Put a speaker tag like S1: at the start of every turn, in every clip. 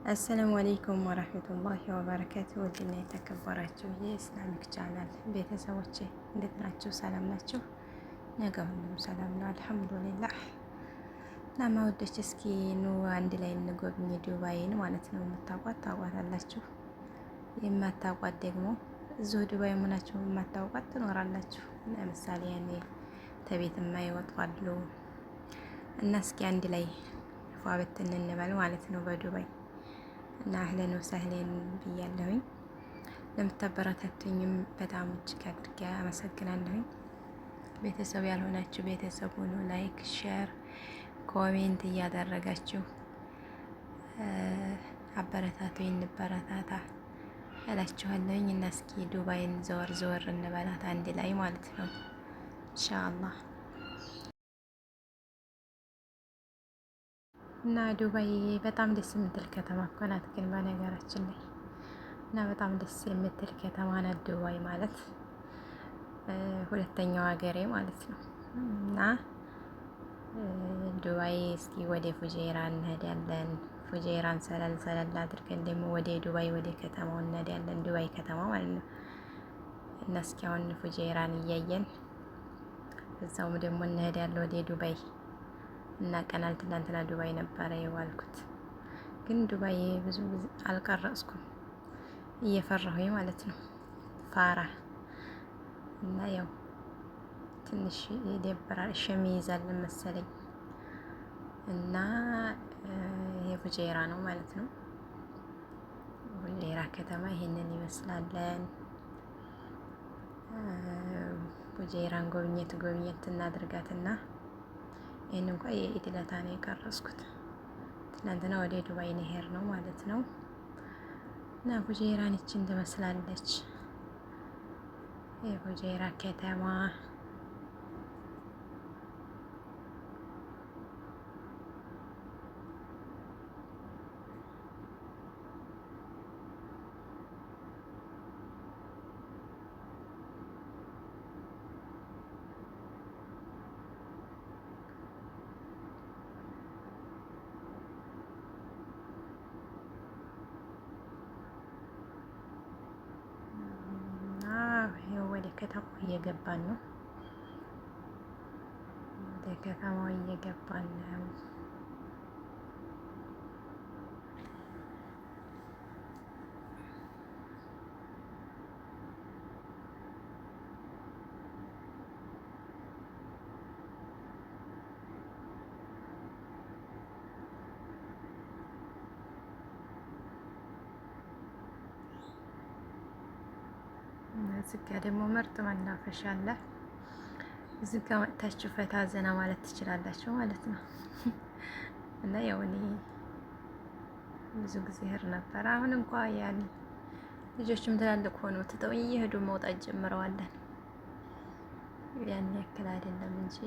S1: አሰላሙ አለይኩም ወረህመቱላሂ ወበረካቱ። ውድና የተከበራችሁ የኢስላሚክ ቻናል ቤተሰቦቼ እንዴት ናችሁ? ሰላም ናችሁ? ነገ ሁሉም ሰላም ነው አልሐምዱሊላህ። እና ማወደች እስኪ ኑ አንድ ላይ እንጎብኝ ዱባይን ማለት ነው። የምታውቋት ታውቋታላችሁ፣ የማታውቋት ደግሞ እዚሁ ዱባይ መሆናችሁ የማታውቋት ትኖራላችሁ። ለምሳሌ ያኔ ተቤት የማይወጡ አሉ እና እስኪ አንድ ላይ ፏ ብትን እንበል ማለት ነው በዱባይ እና አህለን ወሳህለን ብያለሁኝ። ለምታበረታቱኝም በጣም እጅግ አድርጌ አመሰግናለሁኝ። ቤተሰብ ያልሆናችሁ ቤተሰብ ሁኑ። ላይክ፣ ሼር፣ ኮሜንት እያደረጋችሁ አበረታቱኝ፣ እንበረታታ እላችኋለሁኝ። እና እስኪ ዱባይን ዘወር ዘወር እንበላት አንድ ላይ ማለት ነው ኢንሻአላህ። እና ዱባይ በጣም ደስ የምትል ከተማ እኮ ናት። ግን በነገራችን ላይ እና በጣም ደስ የምትል ከተማ ናት ዱባይ ማለት ሁለተኛው ሀገሬ ማለት ነው። እና ዱባይ እስኪ ወደ ፉጄራ እንሄዳለን። ፉጄራን ሰለል ሰለል አድርገን ደግሞ ወደ ዱባይ ወደ ከተማው እንሄዳለን። ዱባይ ከተማ ማለት ነው። እና እስኪ አሁን ፉጄራን እያየን እዛውም ደግሞ እንሄዳለን ወደ ዱባይ እና ቀናል። ትናንትና ዱባይ ነበረ የዋልኩት፣ ግን ዱባይ ብዙ ጊዜ አልቀረጽኩም እየፈራሁኝ ማለት ነው። ፋራ እና ያው ትንሽ ይደብራል፣ ሸሚ ይዛልን መሰለኝ። እና የፉጄራ ነው ማለት ነው። ፉጄራ ከተማ ይሄንን ይመስላለን። ፉጄራን ጎብኘት ጎብኘት እናድርጋትና ይህን እንኳን የኢድ ለታ ነው የቀረጽኩት። ትናንትና ወደ ዱባይ ነሄር ነው ማለት ነው። እና ፉጄራን ይችን ትመስላለች የፉጄራ ከተማ። ወደ ከተማው እየገባን ነው። ወደ ከተማው እየገባን ነው። እዚህ ጋ ደግሞ ምርጥ መናፈሻ አለ። እዚህ ጋ መጥታችሁ ፈታ ዘና ማለት ትችላላችሁ ማለት ነው። እና ያው እኔ ብዙ ጊዜ እሄድ ነበር። አሁን እንኳ ያኔ ልጆችም ትላልቅ ሆኖ ትተው እየሄዱ መውጣት ጀምረዋለን። ያን ያክል አይደለም እንጂ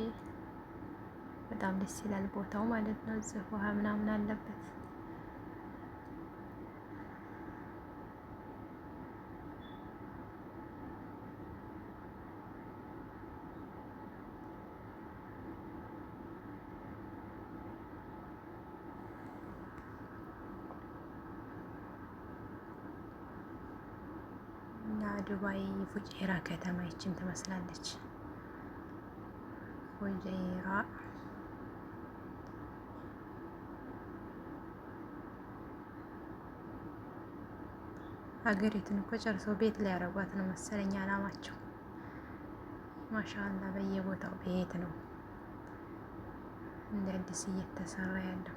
S1: በጣም ደስ ይላል ቦታው ማለት ነው። እዚህ ውሃ ምናምን አለበት። ዱባይ ፉጄራ ከተማ ይችን ትመስላለች። ፉጄራ ሀገሪቱን እኮ ጨርሰው ቤት ሊያረጓት ነው መሰለኝ አላማቸው። ማሻአላ በየቦታው ቤት ነው እንደ አዲስ እየተሰራ ያለው።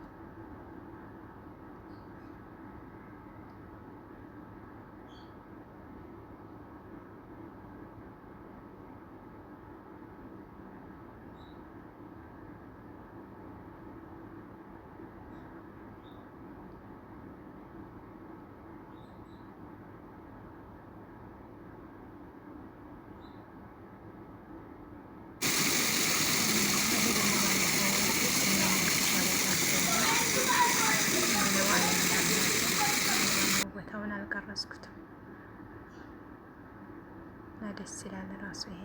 S1: አልቀረጽኩትም እና ደስ ይላል ራሱ ይሄ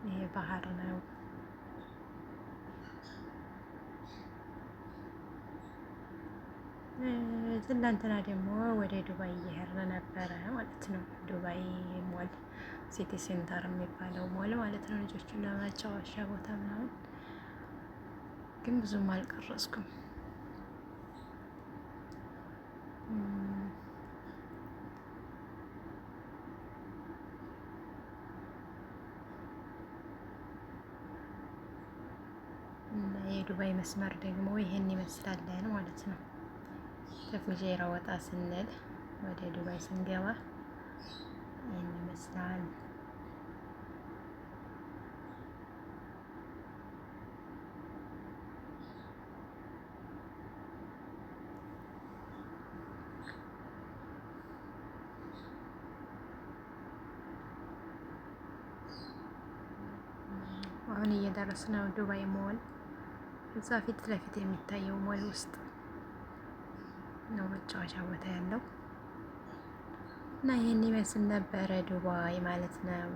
S1: ይሄ ባህር ነው። ትናንትና ደግሞ ወደ ዱባይ እየሄድን ነበረ ማለት ነው። ዱባይ ሞል ሲቲ ሴንተር የሚባለው ሞል ማለት ነው። ልጆቹን ለማጫወቻ ቦታ ምናምን ግን ብዙም አልቀረጽኩም። እና የዱባይ መስመር ደግሞ ይሄን ይመስላል ማለት ነው። ከፉጀራ ወጣ ስንል ወደ ዱባይ ስንገባ ይህን ይመስላል። አሁን እየደረስን ነው ዱባይ ሞል። እዛ ፊት ለፊት የሚታየው ሞል ውስጥ ነው መጫወቻ ቦታ ያለው እና ይህን ይመስል ነበረ ዱባይ ማለት ነው።